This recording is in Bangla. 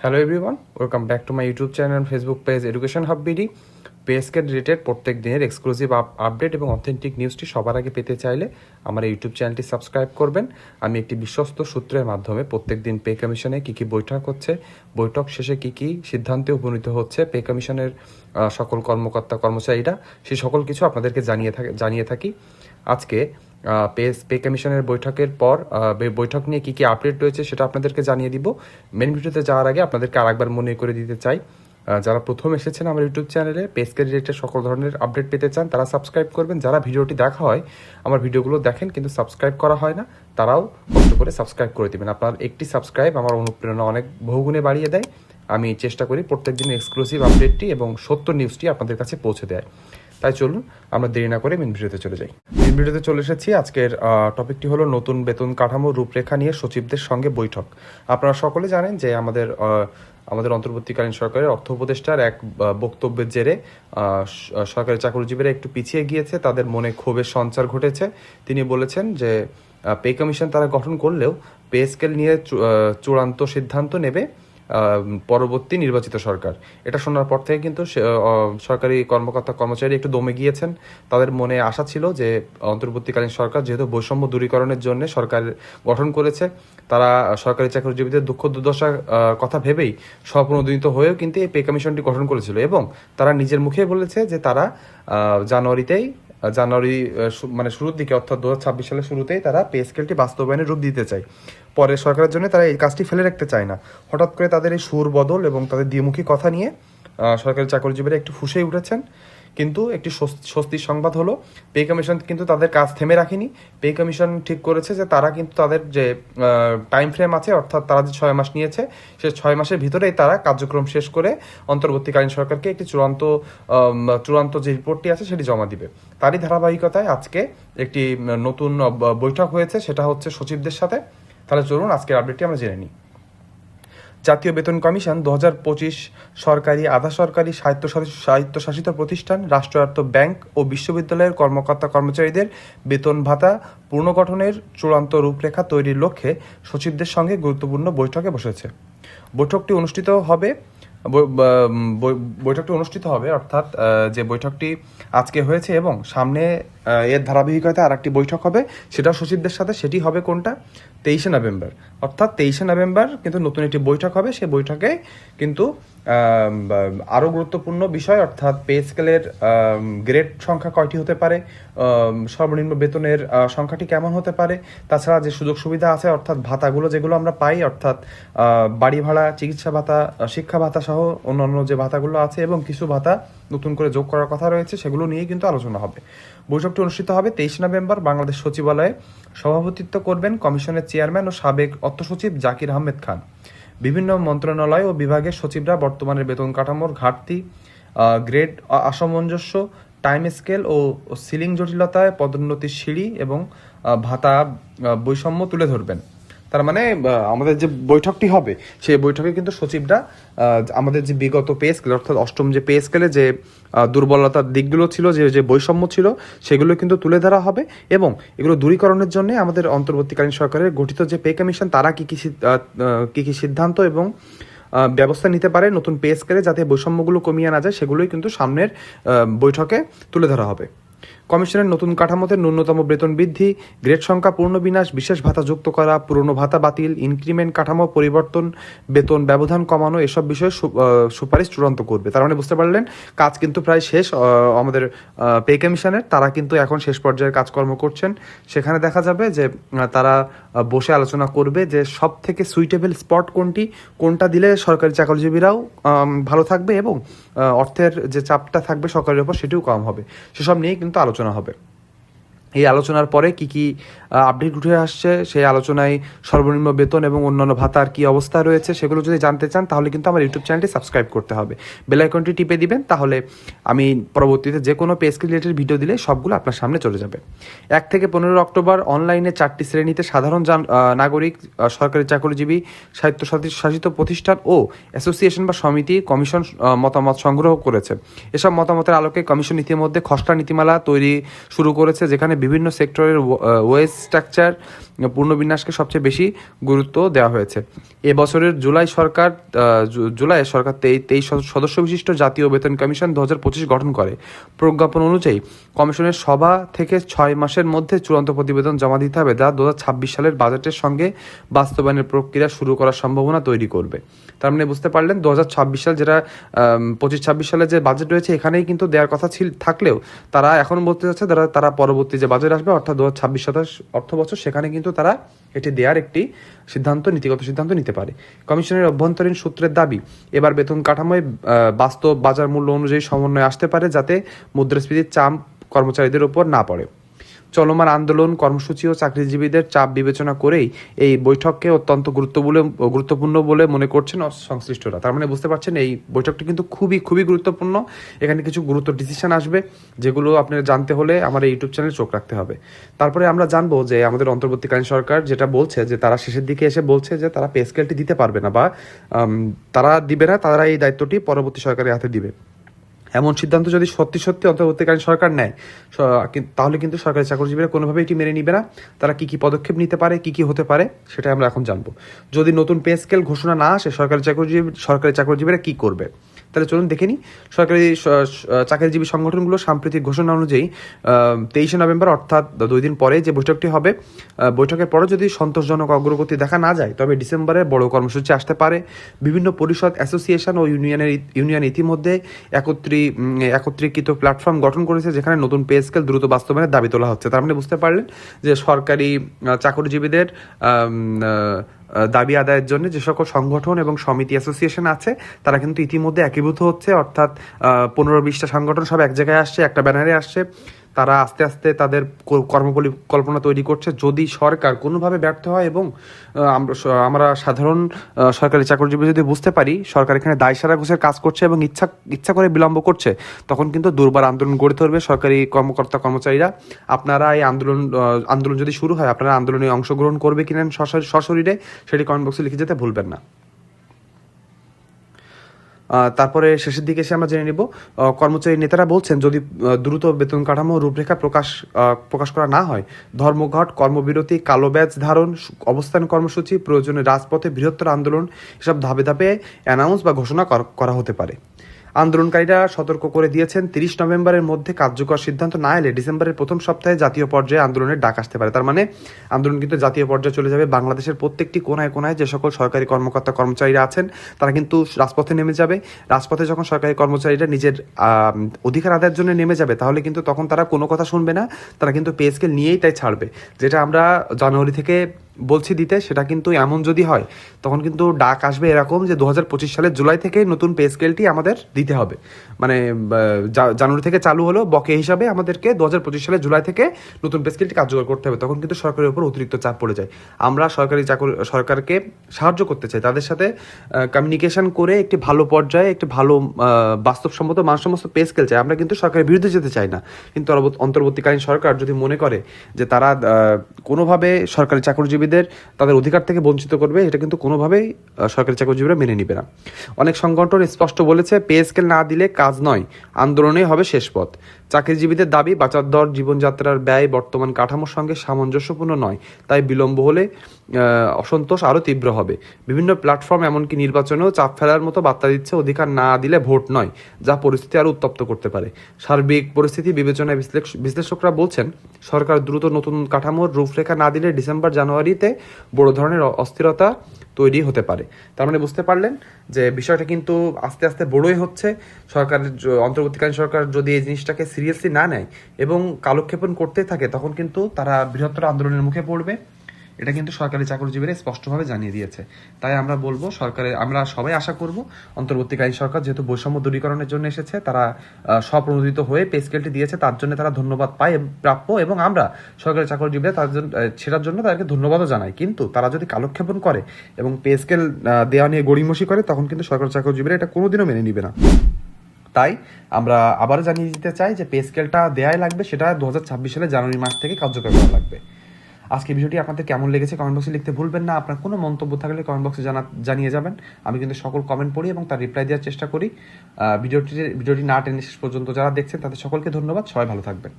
Hello everyone, welcome back to my YouTube channel and Facebook page education hub BD. PSK related প্রত্যেক দিনের এক্সক্লুসিভ আপডেট এবং অথেন্টিক নিউজটি সবার আগে পেতে চাইলে আমার ইউটিউব চ্যানেলটি সাবস্ক্রাইব করবেন। আমি একটি বিশ্বস্ত সূত্রের মাধ্যমে প্রত্যেক দিন পে কমিশনে কী কী বৈঠক হচ্ছে, বৈঠক শেষে কী কী সিদ্ধান্তে উপনীত হচ্ছে পে কমিশনের সকল কর্মকর্তা কর্মচারীরা, সেই সকল কিছু আপনাদেরকে জানিয়ে থাকি। আজকে পে কমিশনের বৈঠকের পর বৈঠক নিয়ে কী কী আপডেট রয়েছে সেটা আপনাদেরকে জানিয়ে দিব। মেন ভিডিওতে যাওয়ার আগে আপনাদেরকে আরেকবার মনে করে দিতে চাই, যারা প্রথম এসেছেন আমার ইউটিউব চ্যানেলে পেজকে রিলেটেড সকল ধরনের আপডেট পেতে চান তারা সাবস্ক্রাইব করবেন। যারা ভিডিওটি দেখা হয়, আমার ভিডিওগুলো দেখেন কিন্তু সাবস্ক্রাইব করা হয় না, তারাও কষ্ট করে সাবস্ক্রাইব করে দেবেন। আপনার একটি সাবস্ক্রাইব আমার অনুপ্রেরণা অনেক বহুগুণে বাড়িয়ে দেয়। আমি চেষ্টা করি প্রত্যেক দিন এক্সক্লুসিভ আপডেটটি এবং সত্য নিউজটি আপনাদের কাছে পৌঁছে দেয়। তাই চলুন আমরা দেরি না করে মেন ভিডিওতে চলে যাই। মেন ভিডিওতে চলে এসেছি। আজকের টপিকটি হলো নতুন বেতন কাঠামো রূপরেখা নিয়ে সচিবদের সঙ্গে বৈঠক। আপনারা সকলে জানেন যে আমাদের অন্তর্বর্তীকালীন সরকারের অর্থ উপদেষ্টার এক বক্তব্যের জেরে সরকারি চাকরিজীবীরা একটু পিছিয়ে গিয়েছে, তাদের মনে ক্ষোভের সঞ্চার ঘটেছে। তিনি বলেছেন যে পে কমিশন তারা গঠন করলেও পে স্কেল নিয়ে চূড়ান্ত সিদ্ধান্ত নেবে পরবর্তী নির্বাচিত সরকার। এটা শোনার পর থেকে কিন্তু সরকারি কর্মকর্তা কর্মচারী একটু দমে গিয়েছেন। তাদের মনে আশা ছিল যে অন্তর্বর্তীকালীন সরকার যেহেতু বৈষম্য দূরীকরণের জন্য সরকার গঠন করেছে, তারা সরকারি চাকরিজীবীদের দুঃখ দুর্দশার কথা ভেবেই স্বপ্রণোদিত হয়েও কিন্তু এই পে কমিশনটি গঠন করেছিল এবং তারা নিজের মুখে বলেছে যে তারা জানুয়ারি মানে শুরুর দিকে অর্থাৎ 2026 সালের শুরুতেই তারা পে স্কেলটি বাস্তবায়নের রূপ দিতে চায়। পরে সরকারের জন্য তারা এই কাজটি ফেলে রাখতে চায় না। হঠাৎ করে তাদের এই সুর বদল এবং তাদের দ্বিমুখী কথা নিয়ে সরকারি চাকরিজীবীরা একটু ফুঁসেই উঠেছেন। কিন্তু একটি স্বস্তির সংবাদ হলো, পে কমিশন কিন্তু তাদের কাজ থেমে রাখেনি। পে কমিশন ঠিক করেছে যে তারা কিন্তু তাদের যে টাইম ফ্রেম আছে, অর্থাৎ তারা যে 6 মাস নিয়েছে, সে 6 মাসের ভিতরেই তারা কার্যক্রম শেষ করে অন্তর্বর্তীকালীন সরকারকে একটি চূড়ান্ত যে রিপোর্টটি আছে সেটি জমা দিবে। তারই ধারাবাহিকতায় আজকে একটি নতুন বৈঠক হয়েছে, সেটা হচ্ছে সচিবদের সাথে। তাহলে চলুন আজকের আপডেটটি আমরা জেনে নিই। জাতীয় বেতন কমিশন 2025 সরকারি, আধা সরকারি, স্বায়ত্তশাসিত প্রতিষ্ঠান, রাষ্ট্রায়ত্ত ব্যাংক ও বিশ্ববিদ্যালয়ের কর্মকর্তা কর্মচারীদের বেতন ভাতা পুনর্গঠনের চূড়ান্ত রূপরেখা তৈরির লক্ষ্যে সচিবদের সঙ্গে গুরুত্বপূর্ণ বৈঠকে বসেছে। বৈঠকটি অনুষ্ঠিত হবে অর্থাৎ যে বৈঠকটি আজকে হয়েছে এবং সামনে এর ধারাবাহিকতায় আর একটি বৈঠক হবে, সেটা সচিবদের সাথে। সেটি হবে কোনটা? 23শে নভেম্বর। অর্থাৎ 23শে নভেম্বর কিন্তু নতুন একটি বৈঠক হবে। সেই বৈঠকে কিন্তু আরও গুরুত্বপূর্ণ বিষয় অর্থাৎ পে স্কেলের গ্রেড সংখ্যা কয়টি হতে পারে, সর্বনিম্ন বেতনের সংখ্যাটি কেমন হতে পারে, তাছাড়া যে সুযোগ সুবিধা আছে অর্থাৎ ভাতাগুলো যেগুলো আমরা পাই, অর্থাৎ বাড়ি ভাড়া, চিকিৎসা ভাতা, শিক্ষা ভাতা সহ অন্যান্য যে ভাতাগুলো আছে এবং কিছু ভাতা নতুন করে যোগ করার কথা রয়েছে, সেগুলো নিয়ে কিন্তু আলোচনা হবে। বৈঠকটি অনুষ্ঠিত হবে 23 নভেম্বর। বাংলাদেশ সচিবালয়ে সভাপতিত্ব করবেন কমিশনের চেয়ারম্যান ও সাবেক অর্থ সচিব জাকির আহমেদ খান। বিভিন্ন মন্ত্রণালয় ও বিভাগের সচিবরা বর্তমানের বেতন কাঠামোর ঘাটতি, গ্রেড অসামঞ্জস্য, টাইম স্কেল ও সিলিং জটিলতায়, পদোন্নতির সিঁড়ি এবং ভাতা বৈষম্য তুলে ধরবেন। তার মানে আমাদের যে বৈঠকটি হবে সেই বৈঠকে কিন্তু সচিবরা আমাদের যে বিগত পে স্কেল অর্থাৎ অষ্টম যে পে স্কেলে যে দুর্বলতার দিকগুলো ছিল, যে বৈষম্য ছিল, সেগুলো কিন্তু তুলে ধরা হবে এবং এগুলো দূরীকরণের জন্য আমাদের অন্তর্বর্তীকালীন সরকারের গঠিত যে পে কমিশন তারা কী কী সিদ্ধান্ত এবং ব্যবস্থা নিতে পারে নতুন পে স্কেলে যাতে বৈষম্যগুলো কমিয়ে আনা যায়, সেগুলোই কিন্তু সামনের বৈঠকে তুলে ধরা হবে। কমিশনের নতুন কাঠামোতে ন্যূনতম বেতন বৃদ্ধি, গ্রেড সংখ্যা পূর্ণবিন্যাস, বিশেষ ভাতা যুক্ত করা, পুরনো ভাতা বাতিল, ইনক্রিমেন্ট কাঠামো পরিবর্তন, বেতন ব্যবধান কমানো, এসব বিষয়ে সুপারিশ চূড়ান্ত করবে। তার মানে বুঝতে পারলেন কাজ কিন্তু প্রায় শেষ আমাদের পে কমিশনের। তারা কিন্তু এখন শেষ পর্যায়ের কাজকর্ম করছেন। সেখানে দেখা যাবে যে তারা বসে আলোচনা করবে যে সব থেকে সুইটেবল স্পট কোনটা দিলে সরকারি চাকরিজীবীরাও ভালো থাকবে এবং অর্থের যে চাপটা থাকবে সরকারের উপর সেটিও কম হবে। সেসব নিয়েই কিন্তু আলোচনা হবে। এই আলোচনার পরে কি কি আপডেট উঠে আসছে, সেই আলোচনায় সর্বনিম্ন বেতন এবং অন্যান্য ভাতার কি অবস্থা রয়েছে, সেগুলো যদি জানতে চান তাহলে কিন্তু আমার ইউটিউব চ্যানেলটি সাবস্ক্রাইব করতে হবে, বেল আইকনটি টিপে দিবেন। তাহলে আমি পরবর্তীতে যে কোনো পে স্কেল রিলেটেড ভিডিও দিলে সবগুলো আপনার সামনে চলে যাবে। 1 থেকে 15 অক্টোবর অনলাইনে 4টি শ্রেণীতে সাধারণ নাগরিক, সরকারি চাকরিজীবী, স্বায়ত্তশাসিত প্রতিষ্ঠান ও অ্যাসোসিয়েশন বা সমিতি কমিশন মতামত সংগ্রহ করেছে। এসব মতামতের আলোকে কমিশন ইতিমধ্যে খসড়া নীতিমালা তৈরি শুরু করেছে, যেখানে বিভিন্ন সেক্টরের ওয়েজ স্ট্রাকচার পুনর্বিন্যাসকে সবচেয়ে বেশি গুরুত্ব দেওয়া হয়েছে। এবছরের জুলাইয়ে সরকার 23 সদস্য বিশিষ্ট জাতীয় বেতন কমিশন 2025 গঠন করে। প্রজ্ঞাপন অনুযায়ী কমিশনের সভা থেকে 6 মাসের মধ্যে চূড়ান্ত প্রতিবেদন জমা দিতে হবে, যা 2026 সালের বাজেটের সঙ্গে বাস্তবায়নের প্রক্রিয়া শুরু করার সম্ভাবনা তৈরি করবে। তার মানে বুঝতে পারলেন 2026 সাল, যেটা 25-26 সালে যে বাজেট রয়েছে এখানেই কিন্তু দেওয়ার কথা থাকলেও তারা এখন বলতে যাচ্ছে তারা পরবর্তী যে বাজেট আসবে অর্থাৎ 2026-27 অর্থ বছর, সেখানে কিন্তু তারা এটি দেওয়ার একটি নীতিগত সিদ্ধান্ত নিতে পারে। কমিশনের অভ্যন্তরীণ সূত্রের দাবি, এবার বেতন কাঠামোয় বাস্তব বাজার মূল্য অনুযায়ী সমন্বয় আসতে পারে, যাতে মুদ্রাস্ফীতির চাপ কর্মচারীদের উপর না পড়ে। চলমান আন্দোলন, কর্মসূচি ও চাকরিজীবীদের চাপ বিবেচনা করেই এই বৈঠককে অত্যন্ত গুরুত্বপূর্ণ বলে মনে করছেন সংশ্লিষ্টরা। তার মানে বুঝতে পারছেন এই বৈঠকটি কিন্তু খুবই খুবই গুরুত্বপূর্ণ। এখানে কিছু ডিসিশন আসবে, যেগুলো আপনারা জানতে হলে আমার এই ইউটিউব চ্যানেলে চোখ রাখতে হবে। তারপরে আমরা জানবো যে আমাদের অন্তর্বর্তীকালীন সরকার যেটা বলছে, যে তারা শেষের দিকে এসে বলছে যে তারা পে স্কেলটি দিতে পারবে না, বা তারা দিবে না, তারা এই দায়িত্বটি পরবর্তী সরকারের হাতে দিবে। এমন সিদ্ধান্ত যদি সত্যি অন্তর্বর্তীকালীন সরকার নেয়, তাহলে কিন্তু সরকারি চাকরিজীবীরা কোনোভাবেই এটি মেনে নিবে না। তারা কি পদক্ষেপ নিতে পারে, কি হতে পারে, সেটা আমরা এখন জানবো। যদি নতুন পে স্কেল ঘোষণা না আসে, সরকারি চাকরিজীবীরা কি করবে, তাহলে চলুন দেখে নিই। সরকারি চাকরিজীবী সংগঠনগুলো সাম্প্রতিক ঘোষণা অনুযায়ী 23 নভেম্বর অর্থাৎ 2 দিন পরে যে বৈঠকটি হবে, বৈঠকের পরে যদি সন্তোষজনক অগ্রগতি দেখা না যায়, তবে ডিসেম্বরে বড় কর্মসূচি আসতে পারে। বিভিন্ন পরিষদ, অ্যাসোসিয়েশন ও ইউনিয়ন ইতিমধ্যে একত্রীকৃত প্ল্যাটফর্ম গঠন করেছে, যেখানে নতুন পে স্কেল দ্রুত বাস্তবায়নের দাবি তোলা হচ্ছে। তার মানে বুঝতে পারলেন যে সরকারি চাকরিজীবীদের দাবি আদায়ের জন্য যে সকল সংগঠন এবং সমিতি, অ্যাসোসিয়েশন আছে, তারা কিন্তু ইতিমধ্যে একীভূত হচ্ছে, অর্থাৎ 15-20টা সংগঠন সব এক জায়গায় আসছে, একটা ব্যানারে আসছে। তারা আস্তে আস্তে তাদের কর্মপরিকল্পনা তৈরি করছে। যদি সরকার কোনোভাবে ব্যর্থ হয় এবং আমরা সাধারণ সরকারি চাকরিজীবী যদি বুঝতে পারি সরকার এখানে দায়সারা ঘুষের কাজ করছে এবং ইচ্ছা করে বিলম্ব করছে, তখন কিন্তু দুর্বার আন্দোলন গড়ে তুলবে সরকারি কর্মচারীরা। আপনারা এই আন্দোলন যদি শুরু হয়, আপনারা আন্দোলনে অংশগ্রহণ করবে কিনা সশরীরে, সেটি কমেন্ট বক্সে লিখে যেতে ভুলবেন না। তারপরে শেষের দিকে এসে আমরা জেনে নিব, কর্মচারী নেতারা বলছেন যদি দ্রুত বেতন কাঠামো রূপরেখা প্রকাশ করা না হয়, ধর্মঘট, কর্মবিরতি, কালো ব্যাজ ধারণ, অবস্থান কর্মসূচি, প্রয়োজনে রাজপথে বৃহত্তর আন্দোলন, এসব ধাপে ধাপে অ্যানাউন্স বা ঘোষণা করা হতে পারে। আন্দোলনকারীরা সতর্ক করে দিয়েছেন 30 নভেম্বরের মধ্যে কার্যকর সিদ্ধান্ত না এলে ডিসেম্বরের প্রথম সপ্তাহে জাতীয় পর্যায়ে আন্দোলনের ডাক আসতে পারে। তার মানে আন্দোলন কিন্তু জাতীয় পর্যায়ে চলে যাবে। বাংলাদেশের প্রত্যেকটি কোনায় যে সকল সরকারি কর্মচারীরা আছেন, তারা কিন্তু রাজপথে নেমে যাবে। রাজপথে যখন সরকারি কর্মচারীরা নিজের অধিকার আদায়ের জন্য নেমে যাবে, তাহলে কিন্তু তখন তারা কোনো কথা শুনবে না, তারা কিন্তু পে স্কেল নিয়েই তাই ছাড়বে। যেটা আমরা জানুয়ারি থেকে বলছি দিতে, সেটা কিন্তু এমন যদি হয়, তখন কিন্তু ডাক আসবে এরকম যে 2025 সালের জুলাই থেকে নতুন পে স্কেলটি আমাদের দিতে হবে। মানে জানুয়ারি থেকে চালু হলো, বকে হিসাবে আমাদেরকে 2025 সালের জুলাই থেকে নতুন পে স্কেলটি কার্যকর করতে হবে। তখন কিন্তু সরকারের উপর অতিরিক্ত চাপ পড়ে যায়। আমরা সরকারকে সাহায্য করতে চাই, তাদের সাথে কমিউনিকেশন করে একটি ভালো পর্যায়ে, একটি ভালো বাস্তবসম্মত মানসম্মত পে স্কেল চাই। আমরা কিন্তু সরকারের বিরুদ্ধে যেতে চাই না। কিন্তু অন্তর্বর্তীকালীন সরকার যদি মনে করে যে তারা কোনোভাবে সরকারি চাকরিজীবীদের তাদের অধিকার থেকে বঞ্চিত করবে, এটা কিন্তু কোনোভাবেই সরকারি চাকরিজীবীরা মেনে নিবে না। অনেক সংগঠন স্পষ্ট বলেছে, পে স্কেল না দিলে কাজ নয়, আন্দোলনেই হবে শেষ পথ। চাকরিজীবীদের দাবি, বাঁচার দর, জীবনযাত্রার ব্যয় বর্তমান কাঠামোর সঙ্গে সামঞ্জস্যপূর্ণ নয়, তাই বিলম্ব হলে অসন্তোষ আরও তীব্র হবে। বিভিন্ন প্ল্যাটফর্ম এমনকি নির্বাচনেও চাপ ফেলার মতো বার্তা দিচ্ছে, অধিকার না দিলে ভোট নয়, যা পরিস্থিতি আরও উত্তপ্ত করতে পারে। সার্বিক পরিস্থিতি বিবেচনায় বিশ্লেষকরা বলছেন, সরকার দ্রুত নতুন কাঠামোর রূপরেখা না দিলে ডিসেম্বর-জানুয়ারিতে বড় ধরনের অস্থিরতা তৈরি হতে পারে। তার মানে বুঝতে পারলেন যে বিষয়টা কিন্তু আস্তে আস্তে বড়ই হচ্ছে। অন্তর্বর্তীকালীন সরকার যদি এই জিনিসটাকে সিরিয়াসলি না নেয় এবং কালক্ষেপণ করতে থাকে, তখন কিন্তু তারা বৃহত্তর আন্দোলনের মুখে পড়বে। এটা কিন্তু সরকারি চাকরিজীবীরা স্পষ্টভাবে জানিয়ে দিয়েছে। তাই আমরা বলবো, আমরা সবাই আশা করব অন্তর্বর্তীকালীন সরকার যেহেতু বৈষম্য দূরীকরণের জন্য এসেছে, তারা স্বপ্রণোদিত হয়ে পে স্কেলটি দিয়েছে, তার জন্য তারা ধন্যবাদ পায় প্রাপ্য, এবং আমরা সরকারি চাকরিজীবীরা সেটার জন্য তাদেরকে ধন্যবাদও জানাই। কিন্তু তারা যদি কালক্ষেপণ করে এবং পে স্কেল দেওয়া নিয়ে গড়িমসি করে, তখন কিন্তু সরকারি চাকরিজীবীরা এটা কোনোদিনও মেনে নিবে না। তাই আমরা আবারও জানিয়ে দিতে চাই যে পে স্কেলটা দেয়াই লাগবে, সেটা 2026 সালে জানুয়ারি মাস থেকে কার্যকর করা লাগবে। আজকে ভিডিওটি আপনাদের কেমন লেগেছে কমেন্ট বক্সে লিখতে ভুলবেন না। আপনার কোনো মন্তব্য থাকলে কমেন্ট বক্সে জানিয়ে যাবেন। আমি কিন্তু সকল কমেন্ট পড়ি এবং তার রিপ্লাই দেওয়ার চেষ্টা করি। ভিডিওটি না টেনে শেষ পর্যন্ত যারা দেখছেন তাদের সকলকে ধন্যবাদ। সবাই ভালো থাকবেন।